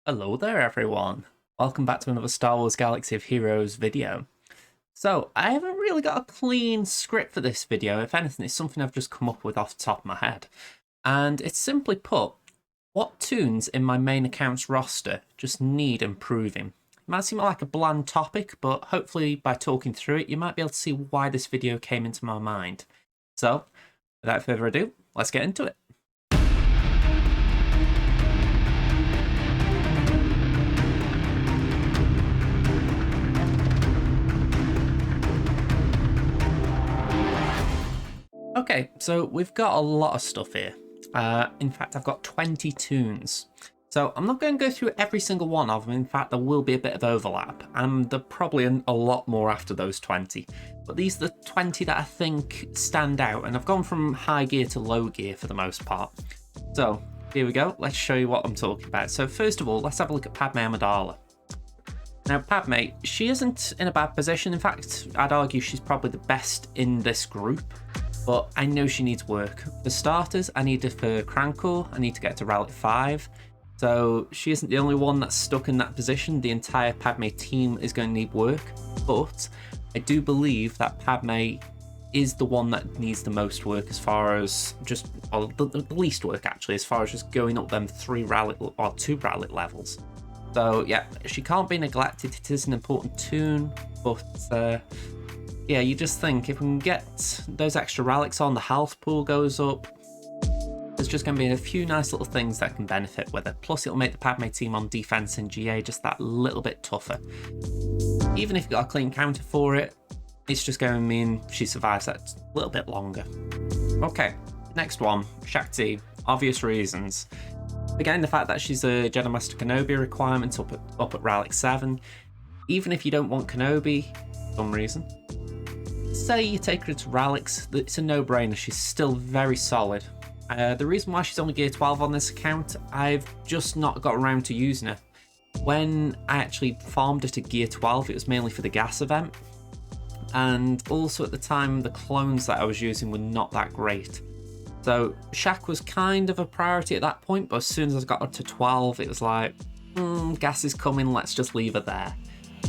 Hello there everyone, welcome back to another Star Wars Galaxy of Heroes video. So, I haven't really got a clean script for this video. If anything, it's something I've just come up with off the top of my head. And it's simply put, what toons in my main account's roster just need improving? It might seem like a bland topic, but hopefully by talking through it, you might be able to see why this video came into my mind. So, without further ado, let's get into it. Okay, so we've got a lot of stuff here. In fact, I've got 20 toons. So I'm not going to go through every single one of them. In fact, there will be a bit of overlap, and there probably a lot more after those 20. But these are the 20 that I think stand out, and I've gone from high gear to low gear for the most part. So here we go. Let's show you what I'm talking about. So first of all, let's have a look at Padme Amidala. Now, Padme, she isn't in a bad position. In fact, I'd argue she's probably the best in this group. But I know she needs work. For starters, I need her for Crankle. I need to get to Relic 5. So she isn't the only one that's stuck in that position. The entire Padme team is going to need work. But I do believe that Padme is the one that needs the most work as far as just, well, the least work actually, as far as just going up them 2 Relic levels. So yeah, she can't be neglected. It is an important toon, but yeah, you just think if we can get those extra relics on, the health pool goes up. There's just going to be a few nice little things that can benefit with it. Plus, it'll make the Padme team on defense in GA just that little bit tougher. Even if you got a clean counter for it, it's just going to mean she survives that little bit longer. Okay, next one, Shakti. Obvious reasons. Again, the fact that she's a Jedi Master Kenobi requirement up at Relic 7. Even if you don't want Kenobi, for some reason, say you take her to Relics, it's a no-brainer. She's still very solid. The reason why she's only gear 12 on this account, I've just not got around to using her. When I actually farmed her to gear 12, it was mainly for the gas event. And also at the time, the clones that I was using were not that great. So Shaq was kind of a priority at that point, but as soon as I got her to 12, it was like, gas is coming, let's just leave her there.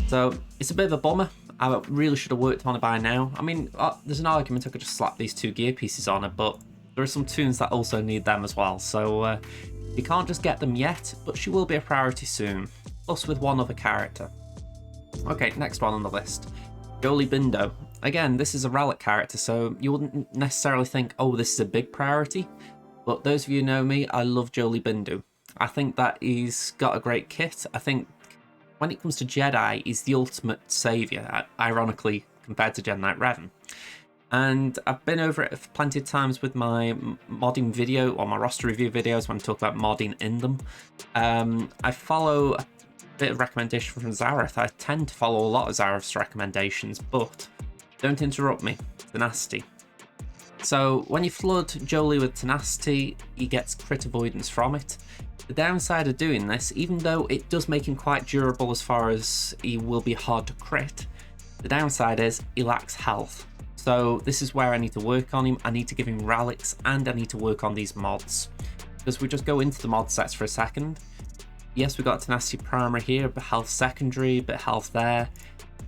So it's a bit of a bummer. I really should have worked on her by now. I mean, there's an argument I could just slap these 2 gear pieces on her, but there are some toons that also need them as well. So you can't just get them yet, but she will be a priority soon. Plus with one other character. Okay, next one on the list. Goalie Bindo. Again, this is a relic character, so you wouldn't necessarily think, oh, this is a big priority. But those of you who know me, I love Goalie Bindo. I think that he's got a great kit. I think when it comes to Jedi, he's the ultimate saviour, ironically, compared to Jedi Knight Revan. And I've been over it plenty of times with my modding video, or my roster review videos when I talk about modding in them. I follow a bit of recommendation from Zareth. I tend to follow a lot of Zareth's recommendations, but don't interrupt me, tenacity. So when you flood Jolie with tenacity, he gets crit avoidance from it. The downside of doing this, even though it does make him quite durable as far as he will be hard to crit, the downside is he lacks health. So this is where I need to work on him. I need to give him relics, and I need to work on these mods. Because we just go into the mod sets for a second. Yes, we've got tenacity primary here, but health secondary, but health there.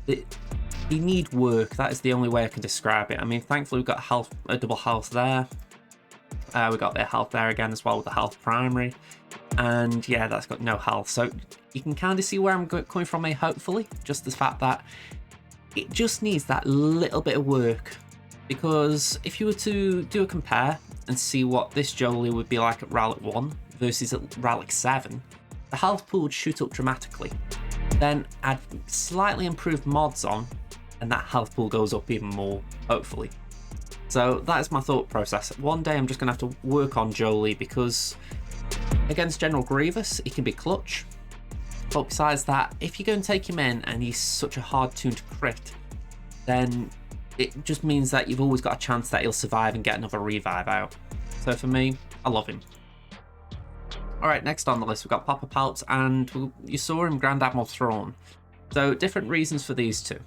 You need work. That is the only way I can describe it. I mean, thankfully we've got health, a double health there. We got their health there again as well with the health primary. And yeah, that's got no health. So you can kind of see where I'm coming from here, hopefully. Just the fact that it just needs that little bit of work. Because if you were to do a compare and see what this Jolie would be like at Relic 1 versus at Relic 7, the health pool would shoot up dramatically. Then add slightly improved mods on, and that health pool goes up even more, hopefully. So that is my thought process. One day I'm just going to have to work on Jolie because against General Grievous, he can be clutch. But besides that, if you go and take him in and he's such a hard toon to crit, then it just means that you've always got a chance that he'll survive and get another revive out. So for me, I love him. Alright, next on the list we've got Papa Palps, and you saw him Grand Admiral Thrawn. So different reasons for these two.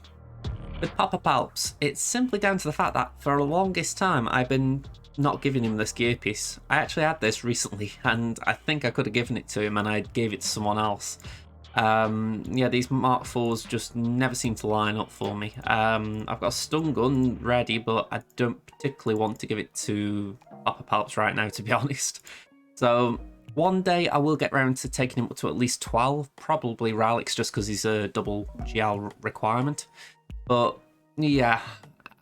With Papa Palps, it's simply down to the fact that for the longest time I've been not giving him this gear piece. I actually had this recently, and I think I could have given it to him, and I gave it to someone else. Yeah, these Mark IVs just never seem to line up for me. I've got a stun gun ready, but I don't particularly want to give it to Upper Palps right now, to be honest. So one day I will get around to taking him up to at least 12, probably Ralix, just because he's a double GL requirement. But yeah,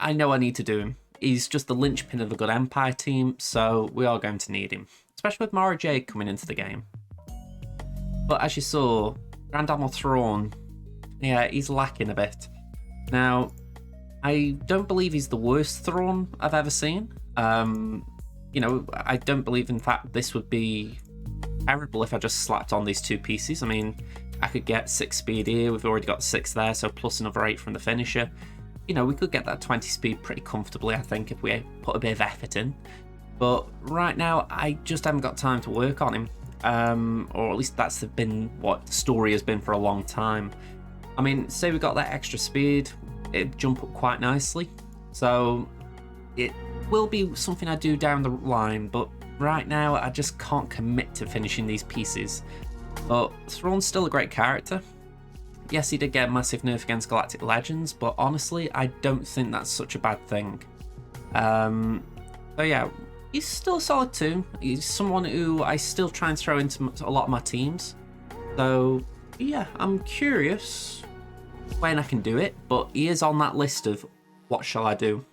I know I need to do him. He's just the linchpin of a good Empire team, so we are going to need him, especially with Mara Jade coming into the game. But as you saw, Grand Admiral Thrawn, yeah, he's lacking a bit. Now, I don't believe he's the worst Thrawn I've ever seen. You know, I don't believe, in fact, this would be terrible if I just slapped on these two pieces. I mean, I could get 6 speed here. We've already got 6 there, so plus another 8 from the finisher. You know, we could get that 20 speed pretty comfortably, I think, if we put a bit of effort in. But right now, I just haven't got time to work on him. Or at least that's been what the story has been for a long time. I mean, say we got that extra speed, it'd jump up quite nicely. So it will be something I do down the line, but right now I just can't commit to finishing these pieces. But Thrawn's still a great character. Yes, he did get a massive nerf against Galactic Legends, but honestly, I don't think that's such a bad thing. So yeah, he's still a solid too. He's someone who I still try and throw into a lot of my teams. So yeah, I'm curious when I can do it, but he is on that list of what shall I do.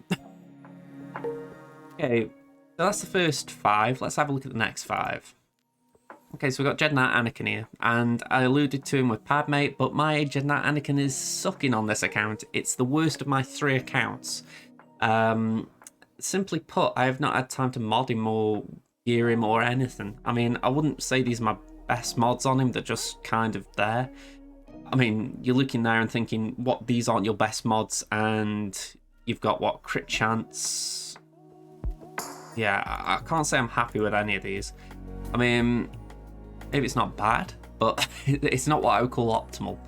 Okay, so that's the first 5. Let's have a look at the next 5. Okay, so we've got Jedna Anakin here, and I alluded to him with Padme, but my Jedna Anakin is sucking on this account. It's the worst of my 3 accounts. Simply put, I have not had time to mod him or gear him or anything. I mean, I wouldn't say these are my best mods on him, they're just kind of there. I mean, you're looking there and thinking, what, these aren't your best mods, and you've got, what, crit chance? Yeah, I can't say I'm happy with any of these. I mean, maybe it's not bad, but it's not what I would call optimal.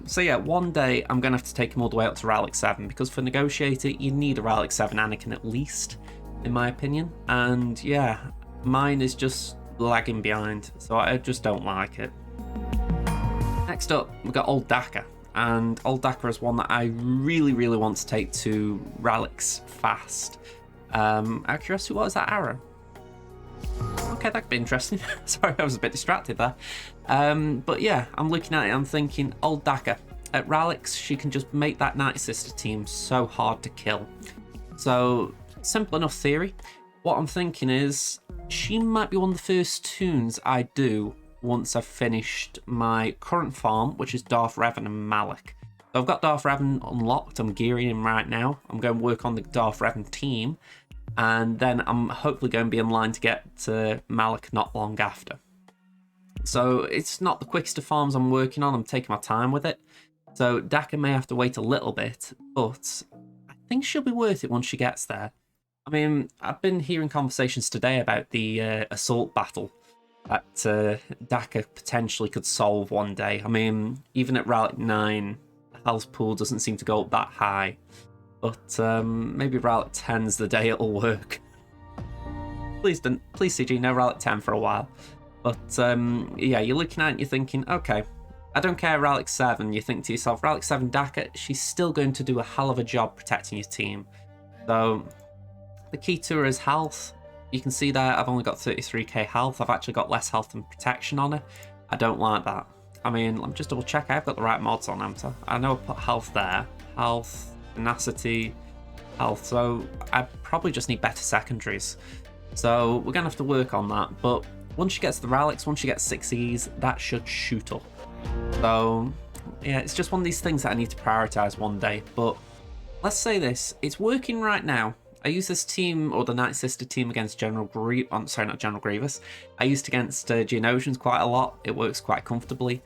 So yeah, one day I'm going to have to take him all the way up to Ralix 7, because for Negotiator, you need a Ralix 7 Anakin at least, in my opinion. And yeah, mine is just lagging behind, so I just don't like it. Next up, we've got Old Dakar. And Old Dakar is one that I really, really want to take to Ralix fast. Out of curiosity, what is that arrow? Okay, that could be interesting. Sorry, I was a bit distracted there. But yeah, I'm looking at it, I'm thinking, Old Dakar. At Ralix, she can just make that Night Sister team so hard to kill. So, simple enough theory. What I'm thinking is, she might be one of the first tunes I do once I've finished my current farm, which is Darth Revan and Malak. So I've got Darth Revan unlocked, I'm gearing him right now. I'm going to work on the Darth Revan team, and then I'm hopefully going to be in line to get to Malak not long after. So it's not the quickest of farms I'm working on, I'm taking my time with it. So Dakar may have to wait a little bit, but I think she'll be worth it once she gets there. I mean, I've been hearing conversations today about the assault battle that Dakar potentially could solve one day. I mean, even at Rallic 9, the health pool doesn't seem to go up that high. But maybe Rallic 10's the day it'll work. Please CG, no Rallic 10 for a while. But yeah, you're looking at it and you're thinking, okay, I don't care Rallic 7. You think to yourself, Rallic 7 Dakar, she's still going to do a hell of a job protecting your team. So the key to her is health. You can see there I've only got 33k health. I've actually got less health than protection on her. I don't like that. I mean, let me just double check. I've got the right mods on, haven't I? I know I put health there. Health, tenacity, health. So I probably just need better secondaries. So we're going to have to work on that. But once she gets the Rallics, once she gets 6Es, that should shoot up. So yeah, it's just one of these things that I need to prioritize one day. But let's say this, it's working right now. I use this team, or the Night Sister team, against General Grievous. I'm sorry, not General Grievous. I used it against Geonosians quite a lot. It works quite comfortably.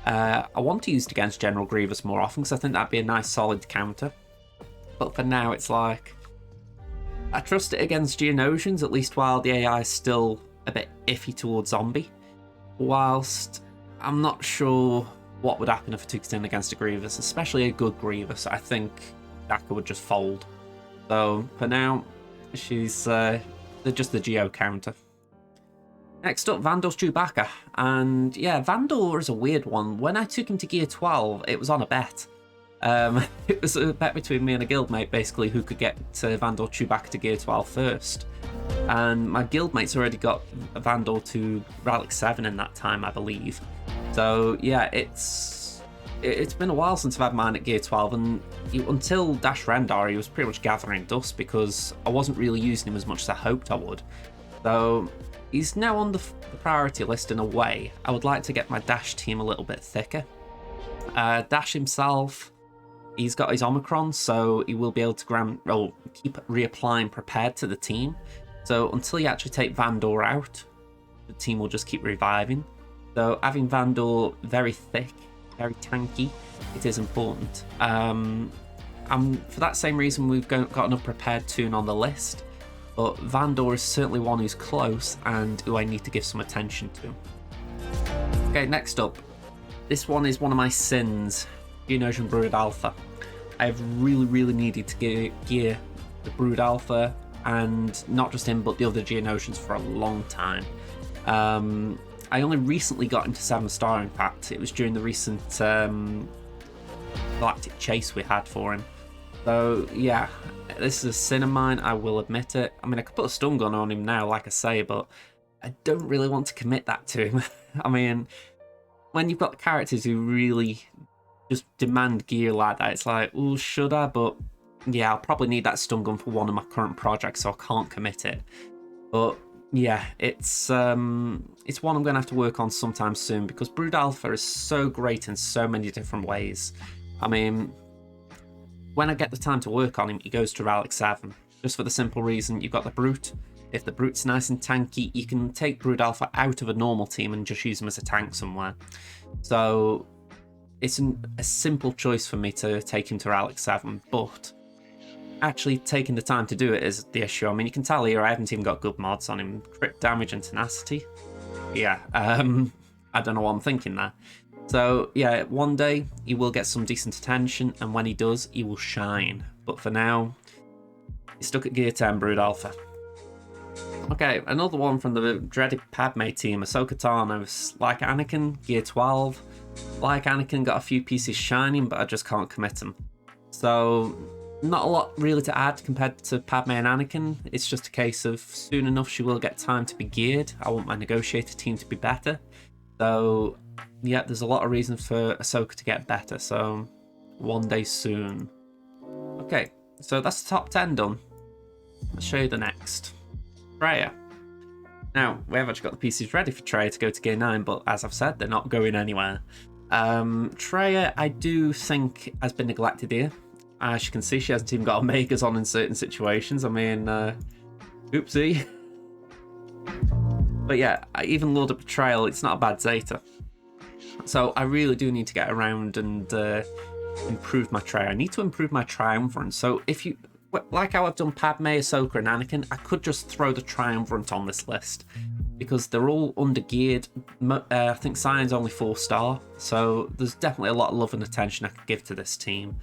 I want to use it against General Grievous more often because I think that'd be a nice solid counter. But for now, it's like, I trust it against Geonosians, at least while the AI is still a bit iffy towards zombie. Whilst I'm not sure what would happen if I took it in against a Grievous, especially a good Grievous. I think Dakar would just fold. So for now, She's just the Geo counter. Next up, Vandal's Chewbacca. And yeah, Vandal is a weird one. When I took him to Gear 12, it was on a bet. It was a bet between me and a guildmate, basically, who could get Vandal Chewbacca to Gear 12 first. And my guildmate's already got Vandal to Relic 7 in that time, I believe. So yeah, it's been a while since I've had mine at Gear 12, and until Dash Rendar, he was pretty much gathering dust because I wasn't really using him as much as I hoped I would. So he's now on the priority list in a way. I would like to get my Dash team a little bit thicker. Dash himself, he's got his Omicron, so he will be able to keep reapplying prepared to the team. So until you actually take Vandor out, the team will just keep reviving. So having Vandor very thick, very tanky, it is important. For that same reason, we've got an unprepared toon on the list. But Vandor is certainly one who's close and who I need to give some attention to. Okay, next up. This one is one of my sins. Geonosian Brood Alpha. I've really needed to gear the Brood Alpha, and not just him, but the other Geonosians for a long time. I only recently got into 7-star, in fact. It was during the recent galactic chase we had for him. So yeah, this is a sin of mine, I will admit it. I mean, I could put a stun gun on him now, like I say, but I don't really want to commit that to him. I mean, when you've got characters who really just demand gear like that, it's like, oh, should I? But yeah, I'll probably need that stun gun for one of my current projects, so I can't commit it. But yeah, it's one I'm going to have to work on sometime soon, because Brood Alpha is so great in so many different ways. I mean, when I get the time to work on him, he goes to Relic 7, just for the simple reason you've got the Brute. If the Brute's nice and tanky, you can take Brood Alpha out of a normal team and just use him as a tank somewhere. So it's a simple choice for me to take him to Relic 7, but actually taking the time to do it is the issue. I mean, you can tell here I haven't even got good mods on him. Crit damage and tenacity. Yeah, I don't know what I'm thinking there. So yeah, one day he will get some decent attention, and when he does, he will shine. But for now, he's stuck at Gear 10 Brood Alpha. Okay, another one from the dreaded Padme team, Ahsoka Tano. Like Anakin, Gear 12. Like Anakin, got a few pieces shining, but I just can't commit them. So not a lot really to add compared to Padme and Anakin. It's just a case of soon enough she will get time to be geared. I want my negotiator team to be better. So yeah, there's a lot of reasons for Ahsoka to get better, so one day soon. Okay, so that's the top 10 done. Let's show you the next. Traya. Now, we have actually got the pieces ready for Traya to go to Gear 9, but as I've said, they're not going anywhere. Traya, I do think, has been neglected here. As you can see, she hasn't even got Omegas on in certain situations. I mean, oopsie. But yeah, even Lord of Betrayal, it's not a bad Zeta. So I really do need to get around and improve my Traya. I need to improve my Triumvirate. So if you, like how I've done Padme, Ahsoka and Anakin, I could just throw the Triumvirate on this list, because they're all under-geared. I think Cyan's only 4-star, so there's definitely a lot of love and attention I could give to this team.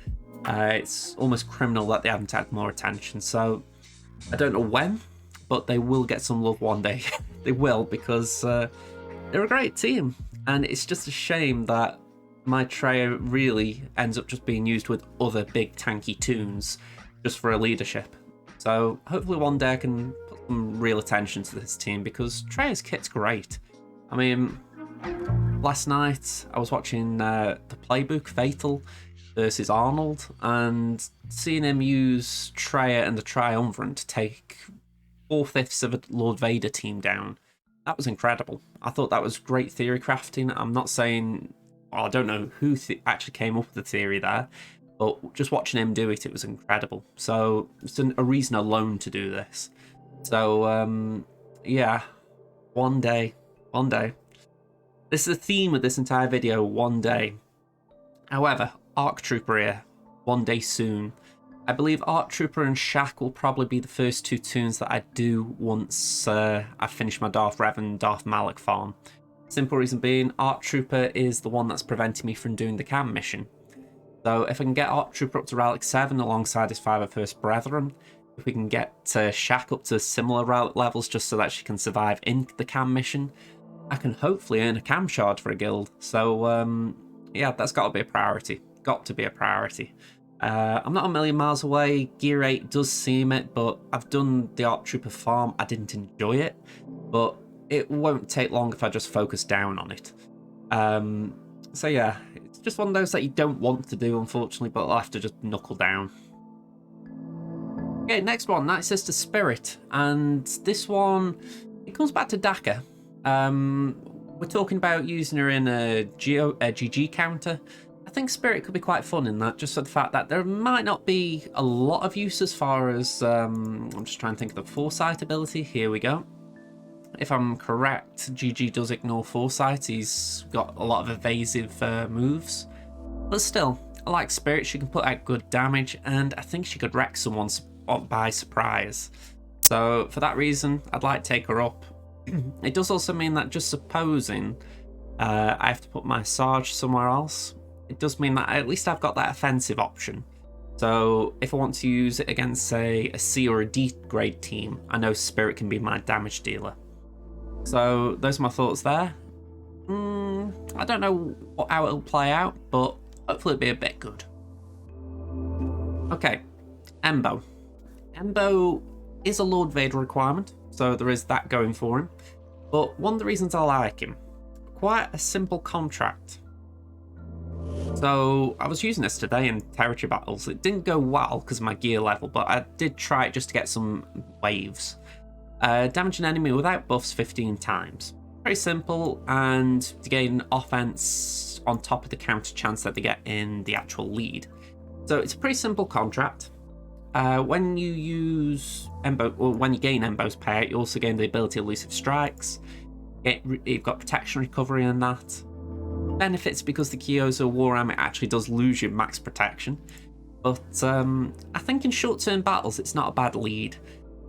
It's almost criminal that they haven't had more attention, so I don't know when, but they will get some love one day. They will, because they're a great team, and it's just a shame that my Traya really ends up just being used with other big tanky toons just for a leadership. So hopefully one day I can put some real attention to this team, because Traya's kit's great. I mean, last night I was watching the playbook Fatal versus Arnold, and seeing him use Traya and the Triumvirate to take 4/5 of a Lord Vader team down, that was incredible. I thought that was great theory crafting. I'm not saying, well, I don't know who actually came up with the theory there, but just watching him do it, it was incredible. So it's a reason alone to do this. So yeah, one day. This is the theme of this entire video, one day. However, Arc Trooper here, one day soon. I believe Arc Trooper and Shaq will probably be the first two toons that I do once I finish my Darth Revan and Darth Malak farm. Simple reason being, Arc Trooper is the one that's preventing me from doing the cam mission. So if I can get Arc Trooper up to Relic 7 alongside his 5 of First Brethren, if we can get Shak up to similar levels just so that she can survive in the cam mission, I can hopefully earn a cam shard for a guild. So yeah, that's got to be a priority. Got to be a priority. I'm not a million miles away. Gear 8 does seem it, but I've done the ARC Trooper farm. I didn't enjoy it, but it won't take long if I just focus down on it. So yeah, it's just one of those that you don't want to do, unfortunately, but I'll have to just knuckle down. Okay, next one, Night Sister Spirit, and this one, it comes back to Dakar. We're talking about using her in a GG counter. I think Spirit could be quite fun in that, just for the fact that there might not be a lot of use as far as, I'm just trying to think of the Foresight ability. Here we go. If I'm correct, GG does ignore Foresight. He's got a lot of evasive moves. But still, I like Spirit. She can put out good damage, and I think she could wreck someone by surprise. So for that reason, I'd like to take her up. It does also mean that just supposing I have to put my Sarge somewhere else, it does mean that at least I've got that offensive option. So if I want to use it against, say, a C or a D grade team, I know Spirit can be my damage dealer. So those are my thoughts there. I don't know how it'll play out, but hopefully it'll be a bit good. Okay, Embo. Embo is a Lord Vader requirement, so there is that going for him. But one of the reasons I like him, quite a simple contract. So I was using this today in territory battles. It didn't go well because of my gear level, but I did try it just to get some waves. Damage an enemy without buffs 15 times. Very simple, and to gain offense on top of the counter chance that they get in the actual lead. So it's a pretty simple contract. When you use Embo, or when you gain Embo's payout, you also gain the ability of elusive strikes. You've got protection recovery in that. Benefits because the Kyozo Warhammer actually does lose your max protection. But I think in short-term battles, it's not a bad lead.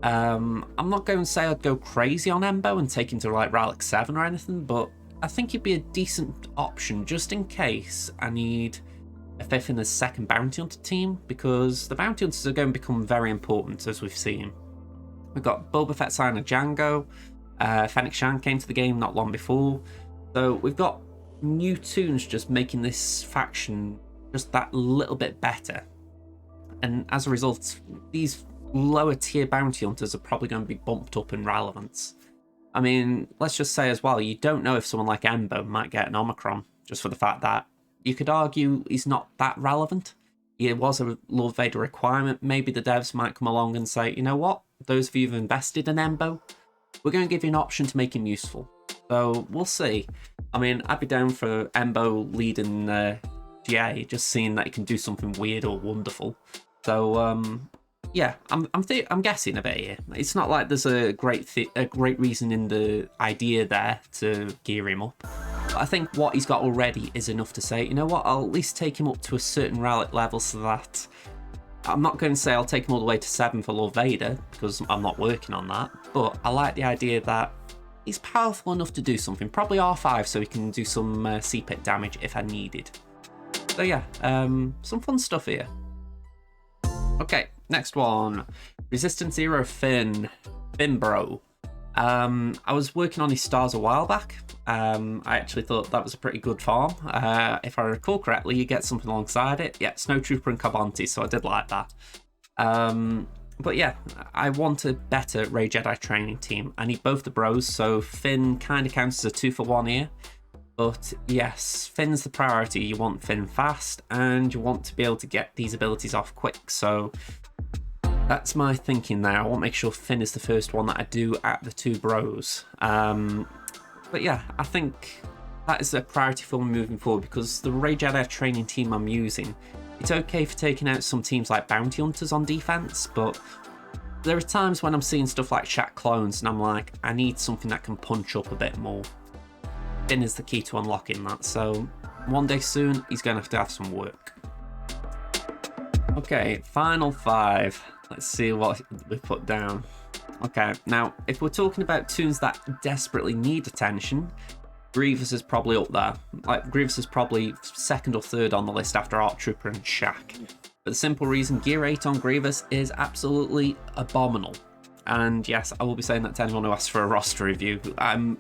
I'm not going to say I'd go crazy on Embo and take him to like Relic 7 or anything, but I think he'd be a decent option just in case I need a 5th and a 2nd Bounty Hunter team, because the Bounty Hunters are going to become very important, as we've seen. We've got Boba Fett signing Django, Fennec Shan came to the game not long before, so we've got new tunes just making this faction just that little bit better. And as a result, these lower tier Bounty Hunters are probably going to be bumped up in relevance. I mean, let's just say as well, you don't know if someone like Embo might get an Omicron, just for the fact that you could argue he's not that relevant. He was a Lord Vader requirement. Maybe the devs might come along and say, you know what, those of you who've invested in Embo, we're going to give you an option to make him useful. So we'll see. I mean, I'd be down for Embo leading GA, just seeing that he can do something weird or wonderful. So yeah, I'm guessing a bit here. It's not like there's a great reason in the idea there to gear him up. But I think what he's got already is enough to say, you know what, I'll at least take him up to a certain relic level so that I'm not going to say I'll take him all the way to 7 for Lord Vader, because I'm not working on that. But I like the idea that he's powerful enough to do something, probably R5, so he can do some C-pit damage if I needed. So yeah, some fun stuff here. Okay, next one. Resistance Zero Finn Bro. I was working on his stars a while back. I actually thought that was a pretty good farm. If I recall correctly, you get something alongside it. Yeah, Snowtrooper and Carbonti, so I did like that. But yeah, I want a better Rey Jedi training team. I need both the bros, so Finn kind of counts as a 2-for-1 here. But yes, Finn's the priority. You want Finn fast, and you want to be able to get these abilities off quick. So that's my thinking there. I want to make sure Finn is the first one that I do at the 2 bros. But yeah, I think that is a priority for me moving forward, because the Rey Jedi training team I'm using, it's okay for taking out some teams like Bounty Hunters on defense, but there are times when I'm seeing stuff like Shaq clones and I'm like, I need something that can punch up a bit more. Finn is the key to unlocking that, so one day soon he's going to have some work. Okay, final 5. Let's see what we put down. Okay, now if we're talking about tunes that desperately need attention, Grievous is probably up there. Like, Grievous is probably 2nd or 3rd on the list after ARC Trooper and Shaq. For the simple reason Gear 8 on Grievous is absolutely abominable. And yes, I will be saying that to anyone who asks for a roster review. I'm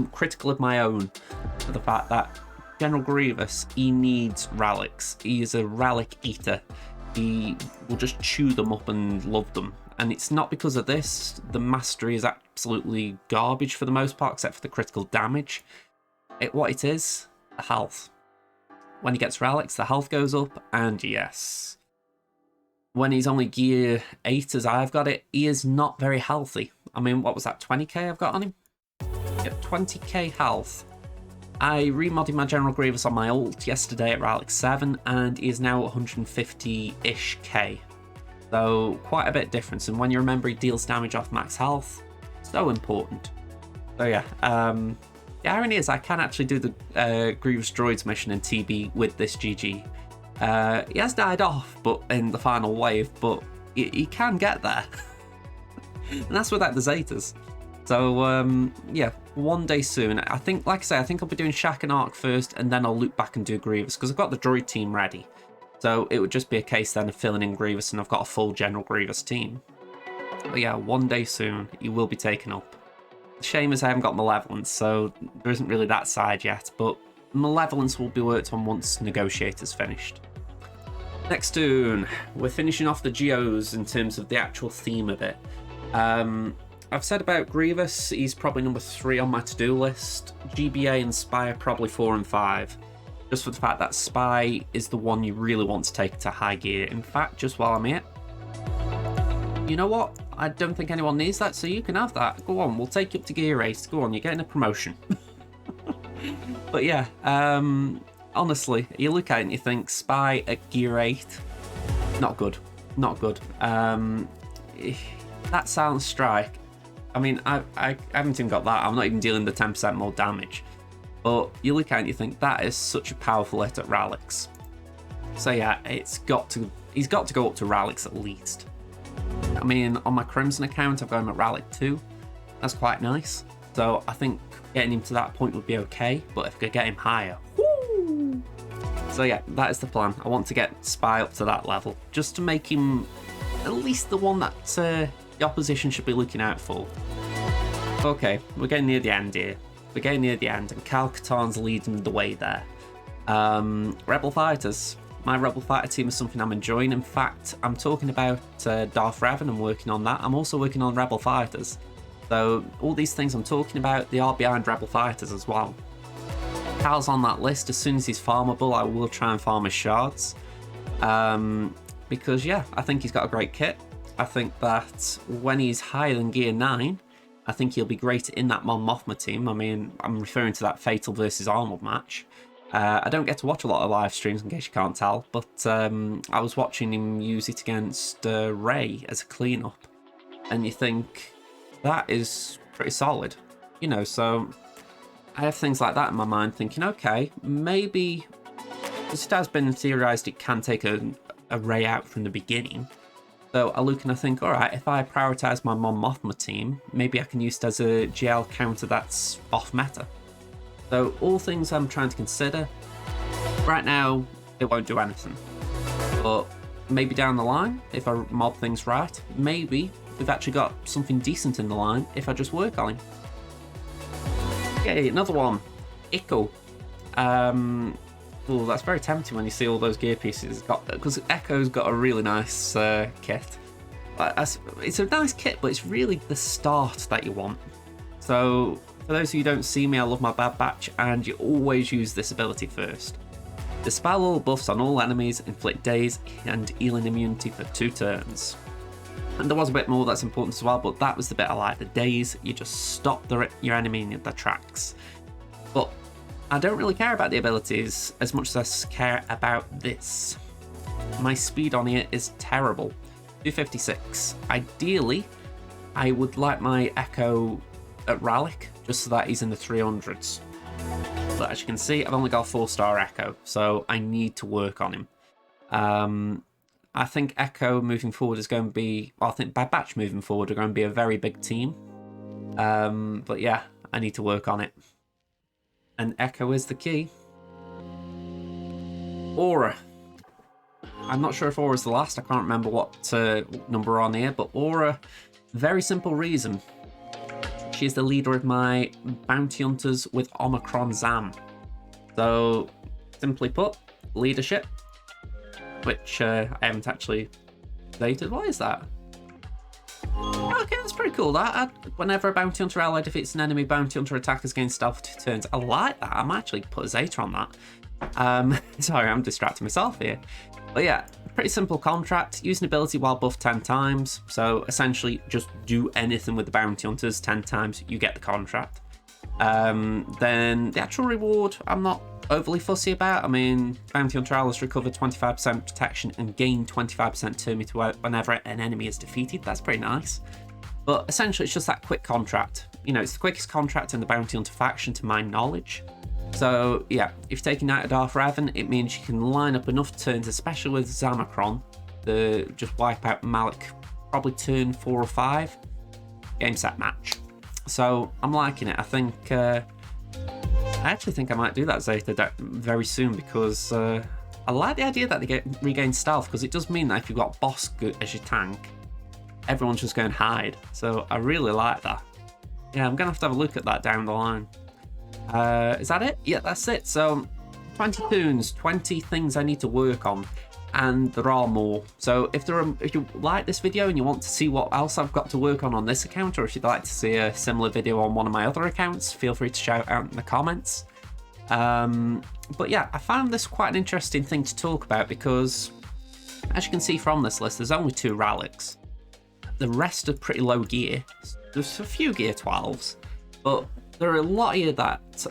critical of my own for the fact that General Grievous, he needs relics. He is a relic eater. He will just chew them up and love them. And it's not because of this. The mastery is absolutely garbage for the most part, except for the critical damage. What it is, the health. When he gets relics, the health goes up, and yes. When he's only gear 8 as I've got it, he is not very healthy. I mean, what was that, 20k I've got on him? Yep, 20k health. I remodded my General Grievous on my ult yesterday at Relic 7, and he is now 150-ish k. So quite a bit of difference, and when you remember he deals damage off max health, so important. So yeah, the irony is I can actually do the Grievous Droids mission in TB with this GG. He has died off but in the final wave, but he can get there. And that's without the Zetas. So yeah, one day soon. I think, like I say, I think I'll be doing Shaq and Ark first, and then I'll loop back and do Grievous, because I've got the droid team ready. So it would just be a case then of filling in Grievous, and I've got a full General Grievous team. But yeah, one day soon, he will be taken up. Shame is I haven't got Malevolence, so there isn't really that side yet, but Malevolence will be worked on once Negotiator's finished. Next tune, we're finishing off the Geos in terms of the actual theme of it. I've said about Grievous, he's probably number 3 on my to-do list. GBA and Spy are probably 4 and 5. Just for the fact that Spy is the one you really want to take to high gear. In fact, just while I'm here, you know what? I don't think anyone needs that, so you can have that. Go on, we'll take you up to gear 8. Go on, you're getting a promotion. But yeah, honestly, you look at it and you think Spy at gear 8, not good. Not good. That Silent Strike, I mean, I haven't even got that. I'm not even dealing the 10% more damage. But you look at it and you think that is such a powerful hit at Relics. So yeah, he's got to go up to Relics at least. I mean, on my Crimson account, I've got him at Relic 2. That's quite nice. So I think getting him to that point would be okay. But if I could get him higher, woo! So yeah, that is the plan. I want to get Spy up to that level, just to make him at least the one that the opposition should be looking out for. Okay, we're getting near the end here. We're getting near the end, and Kyle Katarn's leading the way there. Rebel Fighters. My Rebel Fighter team is something I'm enjoying. In fact, I'm talking about Darth Revan and working on that. I'm also working on Rebel Fighters. So all these things I'm talking about, they are behind Rebel Fighters as well. Kyle's on that list. As soon as he's farmable, I will try and farm his shards. Because yeah, I think he's got a great kit. I think that when he's higher than gear 9, I think he'll be great in that Mon Mothma team. I mean, I'm referring to that Fatal versus Arnold match. I don't get to watch a lot of live streams, in case you can't tell, but I was watching him use it against Rey as a cleanup, and you think that is pretty solid, you know. So I have things like that in my mind, thinking, okay, maybe, because it has been theorized it can take a Rey out from the beginning. So I look and I think, all right, if I prioritize my Mon Mothma team, maybe I can use it as a GL counter that's off meta. So all things I'm trying to consider. Right now, it won't do anything. But maybe down the line, if I mob things right, maybe we've actually got something decent in the line if I just work on him. Okay, another one. Ickle. Oh, that's very tempting when you see all those gear pieces. Because Echo's got a really nice kit. It's a nice kit, but it's really the start that you want. So for those of you who don't see me, I love my Bad Batch, and you always use this ability first. Dispel all buffs on all enemies, inflict daze and healing immunity for 2 turns. And there was a bit more that's important as well, but that was the bit I like. The daze, you just stop your enemy in their tracks. But I don't really care about the abilities as much as I care about this. My speed on it is terrible. 256. Ideally, I would like my Echo at Relic, just so that he's in the 300s. But as you can see, I've only got a 4-star Echo, so I need to work on him. I think Echo moving forward is going to be, well, I think Bad Batch moving forward are going to be a very big team. But yeah, I need to work on it. And Echo is the key. Aura. I'm not sure if Aura's the last. I can't remember what number we're on here, but Aura, very simple reason. She's the leader of my bounty hunters with Omicron Zam. So, simply put, leadership, which I haven't actually stated. What is that? Okay, that's pretty cool. Whenever a bounty hunter ally defeats an enemy bounty hunter attackers gain stealth for 2 turns. I like that. I'm actually put a Zeta on that. Sorry, I'm distracting myself here. But yeah, pretty simple contract. Use an ability while buffed 10 times. So essentially, just do anything with the bounty hunters 10 times, you get the contract. Then the actual reward, I'm not overly fussy about. I mean, bounty hunter allies recover 25% protection and gain 25% turn meter whenever an enemy is defeated. That's pretty nice. But essentially, it's just that quick contract. You know, it's the quickest contract in the bounty hunter faction to my knowledge. So yeah, if you're taking Knight of Darth Revan, it means you can line up enough turns, especially with Zamacron, to just wipe out Malik, probably turn 4 or 5. Game, set, match. So I'm liking it. I actually think I might do that Zeta deck very soon, because I like the idea that they regain stealth, because it does mean that if you've got boss as your tank, everyone's just going to hide. So I really like that. Yeah, I'm going to have a look at that down the line. Is that it? Yeah, that's it. So 20 tunes, 20 things I need to work on, and there are more. So if you like this video and you want to see what else I've got to work on this account, or if you'd like to see a similar video on one of my other accounts, feel free to shout out in the comments. But yeah, I found this quite an interesting thing to talk about, because as you can see from this list, there's only 2 relics. The rest are pretty low gear. There's a few gear 12s, but there are a lot here that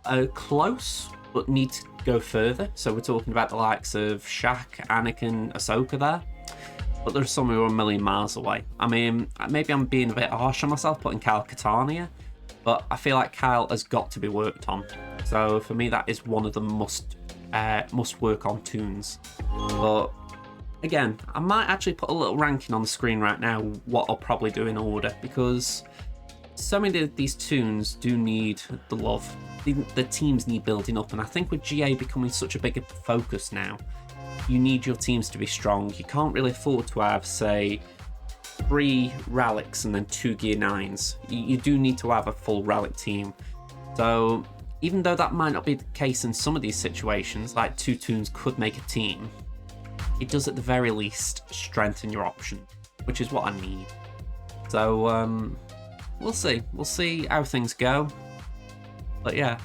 are close but need to go further. So we're talking about the likes of Shak, Anakin, Ahsoka there. But there's some who are a million miles away. I mean, maybe I'm being a bit harsh on myself putting Kyle Katarn here, but I feel like Kyle has got to be worked on. So for me, that is one of the must work on tunes. But again, I might actually put a little ranking on the screen right now, what I'll probably do in order, because so many of these tunes do need the love. The teams need building up, and I think with GA becoming such a bigger focus now, you need your teams to be strong. You can't really afford to have, say, 3 relics and then 2 gear 9s. You do need to have a full relic team. So even though that might not be the case in some of these situations, like 2 tunes could make a team, it does at the very least strengthen your option, which is what I need. So we'll see how things go. But yeah,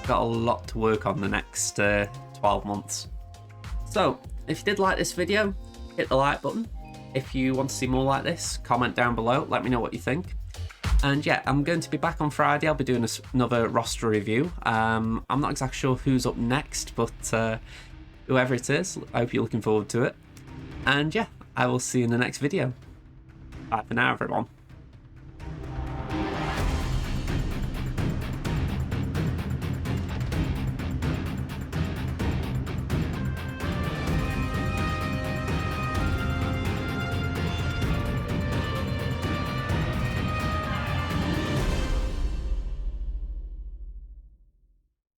got a lot to work on the next 12 months. So if you did like this video, hit the like button. If you want to see more like this, comment down below, let me know what you think. And yeah, I'm going to be back on Friday. I'll be doing another roster review. I'm not exactly sure who's up next, but whoever it is, I hope you're looking forward to it. And yeah, I will see you in the next video. Bye for now, everyone.